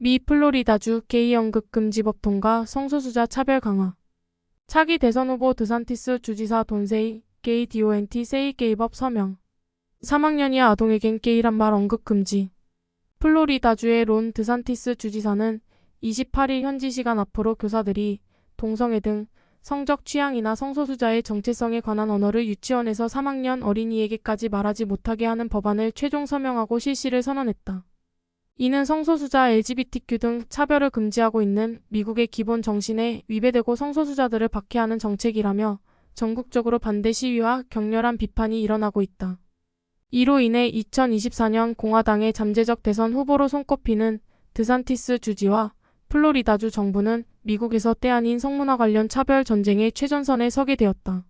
미 플로리다주 게이 연극 금지법 통과, 성소수자 차별 강화. 차기 대선 후보 드산티스 주지사 돈세이, 게이 DONT 세이 게이법 서명. 3학년 이하 아동에겐 게이란 말 언급 금지. 플로리다주의 론 드산티스 주지사는 28일 현지 시간 앞으로 교사들이 동성애 등 성적 취향이나 성소수자의 정체성에 관한 언어를 유치원에서 3학년 어린이에게까지 말하지 못하게 하는 법안을 최종 서명하고 실시를 선언했다. 이는 성소수자 LGBTQ 등 차별을 금지하고 있는 미국의 기본 정신에 위배되고 성소수자들을 박해하는 정책이라며 전국적으로 반대 시위와 격렬한 비판이 일어나고 있다. 이로 인해 2024년 공화당의 잠재적 대선 후보로 손꼽히는 드산티스 주지와 플로리다주 정부는 미국에서 때 아닌 성문화 관련 차별 전쟁의 최전선에 서게 되었다.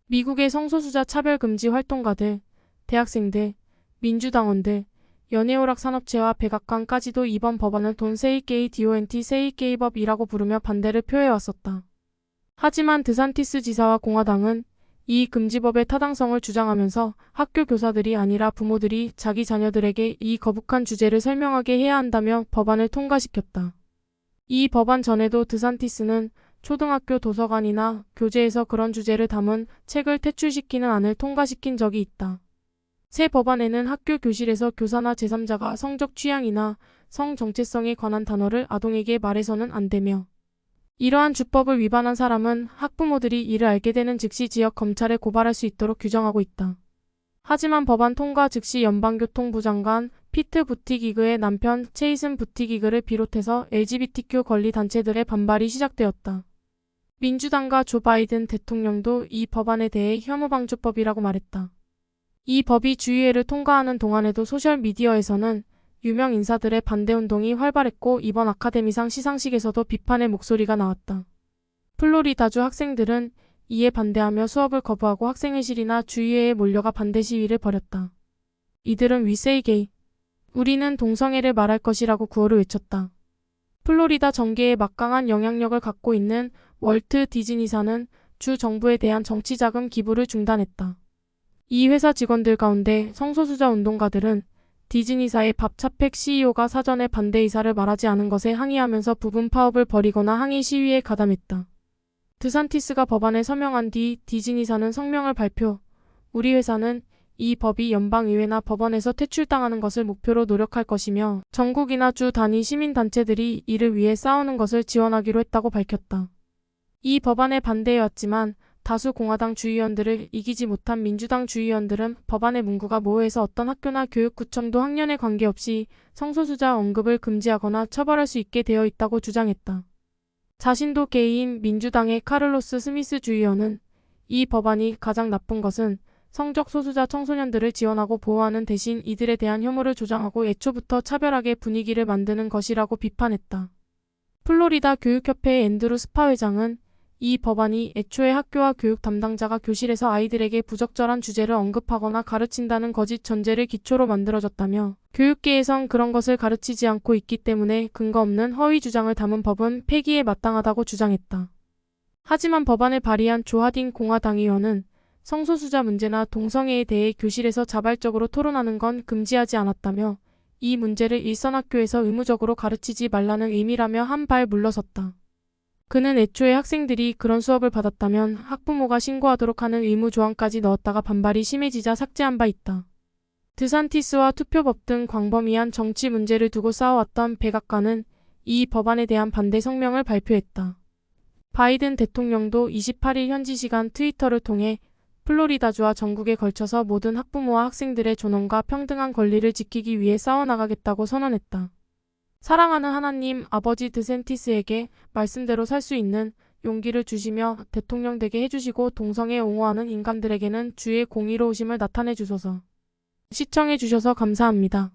미국의 성소수자 차별 금지 활동가들, 대학생들, 민주당원들, 연예오락 산업체와 백악관까지도 이번 법안을 돈 세이 게이 DONT 세이 게이법이라고 부르며 반대를 표해왔었다. 하지만 드산티스 지사와 공화당은 이 금지법의 타당성을 주장하면서 학교 교사들이 아니라 부모들이 자기 자녀들에게 이 거북한 주제를 설명하게 해야 한다며 법안을 통과시켰다. 이 법안 전에도 드산티스는 초등학교 도서관이나 교재에서 그런 주제를 담은 책을 퇴출시키는 안을 통과시킨 적이 있다. 새 법안에는 학교 교실에서 교사나 제3자가 성적 취향이나 성 정체성에 관한 단어를 아동에게 말해서는 안 되며, 이러한 주법을 위반한 사람은 학부모들이 이를 알게 되는 즉시 지역 검찰에 고발할 수 있도록 규정하고 있다. 하지만 법안 통과 즉시 연방교통부 장관 피트 부티기그의 남편 체이슨 부티기그를 비롯해서 LGBTQ 권리 단체들의 반발이 시작되었다. 민주당과 조 바이든 대통령도 이 법안에 대해 혐오방조법이라고 말했다. 이 법이 주의회를 통과하는 동안에도 소셜미디어에서는 유명 인사들의 반대운동이 활발했고, 이번 아카데미상 시상식에서도 비판의 목소리가 나왔다. 플로리다주 학생들은 이에 반대하며 수업을 거부하고 학생회실이나 주위회에 몰려가 반대 시위를 벌였다. 이들은 We say gay, 우리는 동성애를 말할 것이라고 구호를 외쳤다. 플로리다 정계에 막강한 영향력을 갖고 있는 월트 디즈니사는 주 정부에 대한 정치자금 기부를 중단했다. 이 회사 직원들 가운데 성소수자 운동가들은 디즈니사의 밥 차펙 CEO가 사전에 반대 의사를 말하지 않은 것에 항의하면서 부분 파업을 벌이거나 항의 시위에 가담했다. 드산티스가 법안에 서명한 뒤 디즈니사는 성명을 발표, 우리 회사는 이 법이 연방의회나 법원에서 퇴출당하는 것을 목표로 노력할 것이며 전국이나 주 단위 시민단체들이 이를 위해 싸우는 것을 지원하기로 했다고 밝혔다. 이 법안에 반대해왔지만 다수 공화당 주의원들을 이기지 못한 민주당 주의원들은 법안의 문구가 모호해서 어떤 학교나 교육구청도 학년에 관계없이 성소수자 언급을 금지하거나 처벌할 수 있게 되어 있다고 주장했다. 자신도 게이인 민주당의 카를로스 스미스 주의원은 이 법안이 가장 나쁜 것은 성적 소수자 청소년들을 지원하고 보호하는 대신 이들에 대한 혐오를 조장하고 애초부터 차별하게 분위기를 만드는 것이라고 비판했다. 플로리다 교육협회의 앤드루 스파 회장은 이 법안이 애초에 학교와 교육 담당자가 교실에서 아이들에게 부적절한 주제를 언급하거나 가르친다는 거짓 전제를 기초로 만들어졌다며, 교육계에선 그런 것을 가르치지 않고 있기 때문에 근거 없는 허위 주장을 담은 법은 폐기에 마땅하다고 주장했다. 하지만 법안을 발의한 조 하딘 공화당 의원은 성소수자 문제나 동성애에 대해 교실에서 자발적으로 토론하는 건 금지하지 않았다며, 이 문제를 일선 학교에서 의무적으로 가르치지 말라는 의미라며 한 발 물러섰다. 그는 애초에 학생들이 그런 수업을 받았다면 학부모가 신고하도록 하는 의무 조항까지 넣었다가 반발이 심해지자 삭제한 바 있다. 드산티스와 투표법 등 광범위한 정치 문제를 두고 싸워왔던 백악관은 이 법안에 대한 반대 성명을 발표했다. 바이든 대통령도 28일 현지 시간 트위터를 통해 플로리다주와 전국에 걸쳐서 모든 학부모와 학생들의 존엄과 평등한 권리를 지키기 위해 싸워나가겠다고 선언했다. 사랑하는 하나님 아버지 드샌티스에게 말씀대로 살 수 있는 용기를 주시며 대통령 되게 해주시고 동성애 옹호하는 인간들에게는 주의 공의로우심을 나타내 주소서. 시청해 주셔서 감사합니다.